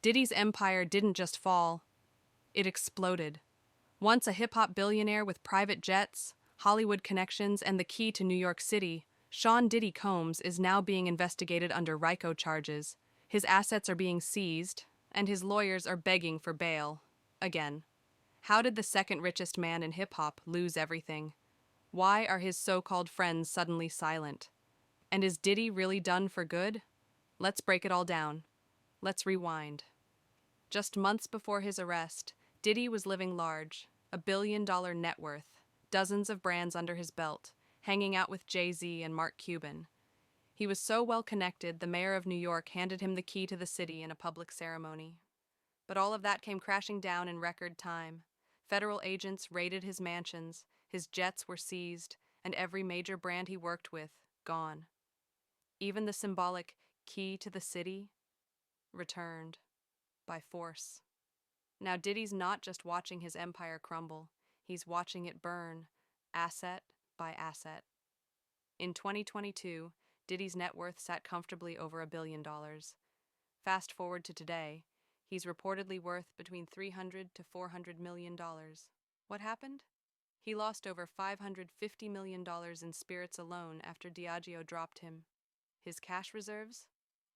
Diddy's empire didn't just fall, it exploded. Once a hip hop billionaire with private jets, Hollywood connections, and the key to New York City, Sean Diddy Combs is now being investigated under RICO charges. His assets are being seized, and his lawyers are begging for bail. Again. How did the second richest man in hip hop lose everything? Why are his so called friends suddenly silent? And is Diddy really done for good? Let's break it all down. Let's rewind. Just months before his arrest, Diddy was living large, $1 billion net worth, dozens of brands under his belt, hanging out with Jay-Z and Mark Cuban. He was so well connected, the mayor of New York handed him the key to the city in a public ceremony. But all of that came crashing down in record time. Federal agents raided his mansions, his jets were seized, and every major brand he worked with, gone. Even the symbolic key to the city returned by force. Now Diddy's not just watching his empire crumble, he's watching it burn, asset by asset. In 2022, Diddy's net worth sat comfortably over $1 billion. Fast forward to today, he's reportedly worth between $300 to $400 million. What happened? He lost over $550 million in spirits alone after Diageo dropped him. His cash reserves?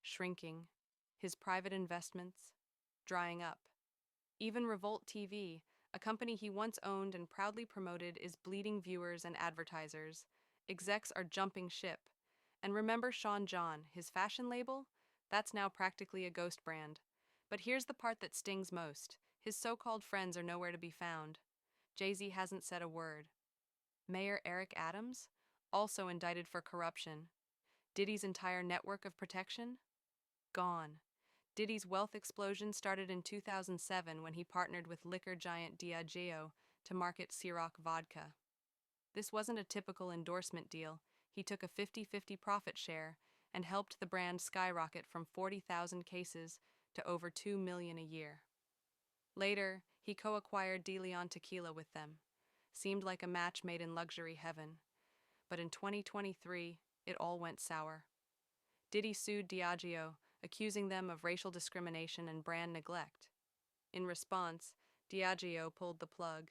Shrinking. His private investments? Drying up. Even Revolt TV, a company he once owned and proudly promoted, is bleeding viewers and advertisers. Execs are jumping ship. And remember Sean John, his fashion label? That's now practically a ghost brand. But here's the part that stings most. His so-called friends are nowhere to be found. Jay-Z hasn't said a word. Mayor Eric Adams? Also indicted for corruption. Diddy's entire network of protection? Gone. Diddy's wealth explosion started in 2007 when he partnered with liquor giant Diageo to market Ciroc vodka. This wasn't a typical endorsement deal. He took a 50-50 profit share and helped the brand skyrocket from 40,000 cases to over 2 million a year. Later, he co-acquired De Leon Tequila with them. Seemed like a match made in luxury heaven. But in 2023, it all went sour. Diddy sued Diageo, accusing them of racial discrimination and brand neglect. In response, Diageo pulled the plug,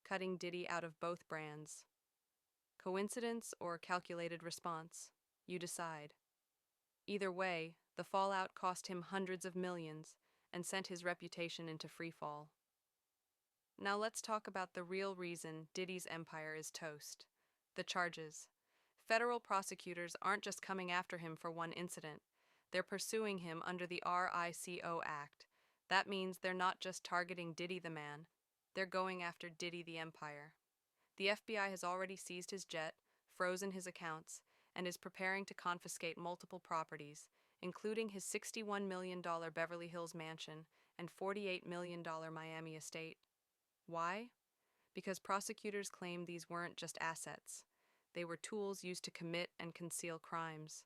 cutting Diddy out of both brands. Coincidence or calculated response? You decide. Either way, the fallout cost him hundreds of millions and sent his reputation into freefall. Now let's talk about the real reason Diddy's empire is toast: the charges. Federal prosecutors aren't just coming after him for one incident. They're pursuing him under the RICO Act. That means they're not just targeting Diddy the man, they're going after Diddy the empire. The FBI has already seized his jet, frozen his accounts, and is preparing to confiscate multiple properties, including his $61 million Beverly Hills mansion and $48 million Miami estate. Why? Because prosecutors claim these weren't just assets. They were tools used to commit and conceal crimes.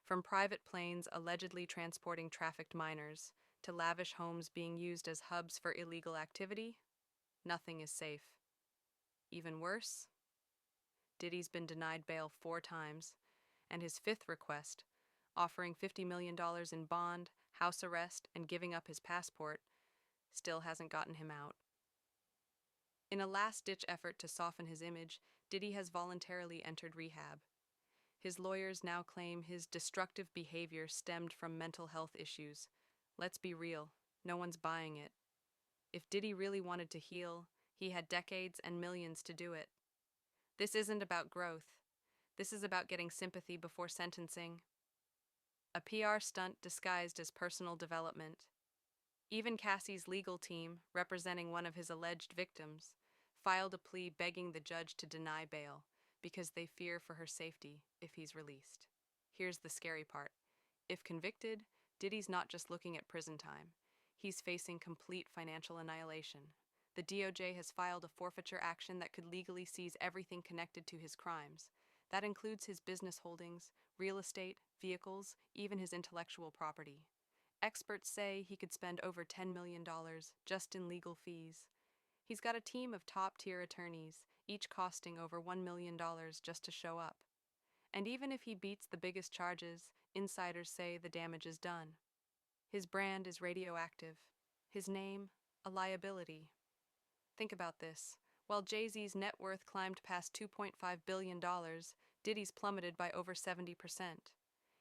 From private planes allegedly transporting trafficked minors to lavish homes being used as hubs for illegal activity, nothing is safe. Even worse, Diddy's been denied bail 4 times, and his 5th request, offering $50 million in bond, house arrest, and giving up his passport, still hasn't gotten him out. In a last-ditch effort to soften his image, Diddy has voluntarily entered rehab. His lawyers now claim his destructive behavior stemmed from mental health issues. Let's be real, no one's buying it. If Diddy really wanted to heal, he had decades and millions to do it. This isn't about growth. This is about getting sympathy before sentencing. A PR stunt disguised as personal development. Even Cassie's legal team, representing one of his alleged victims, filed a plea begging the judge to deny bail because they fear for her safety if he's released. Here's the scary part. If convicted, Diddy's not just looking at prison time. He's facing complete financial annihilation. The DOJ has filed a forfeiture action that could legally seize everything connected to his crimes. That includes his business holdings, real estate, vehicles, even his intellectual property. Experts say he could spend over $10 million just in legal fees. He's got a team of top-tier attorneys, each costing over $1 million just to show up. And even if he beats the biggest charges, insiders say the damage is done. His brand is radioactive. His name, a liability. Think about this. While Jay-Z's net worth climbed past $2.5 billion, Diddy's plummeted by over 70%.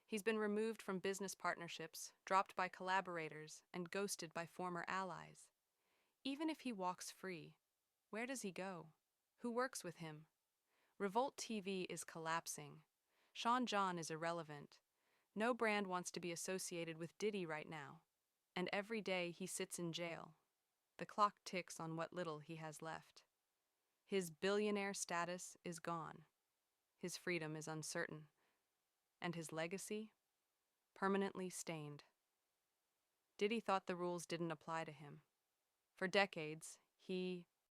He's been removed from business partnerships, dropped by collaborators, and ghosted by former allies. Even if he walks free, where does he go? Who works with him? Revolt TV is collapsing. Sean John is irrelevant. No brand wants to be associated with Diddy right now. And every day he sits in jail. The clock ticks on what little he has left. His billionaire status is gone. His freedom is uncertain. And his legacy? Permanently stained. Diddy thought the rules didn't apply to him. For decades, he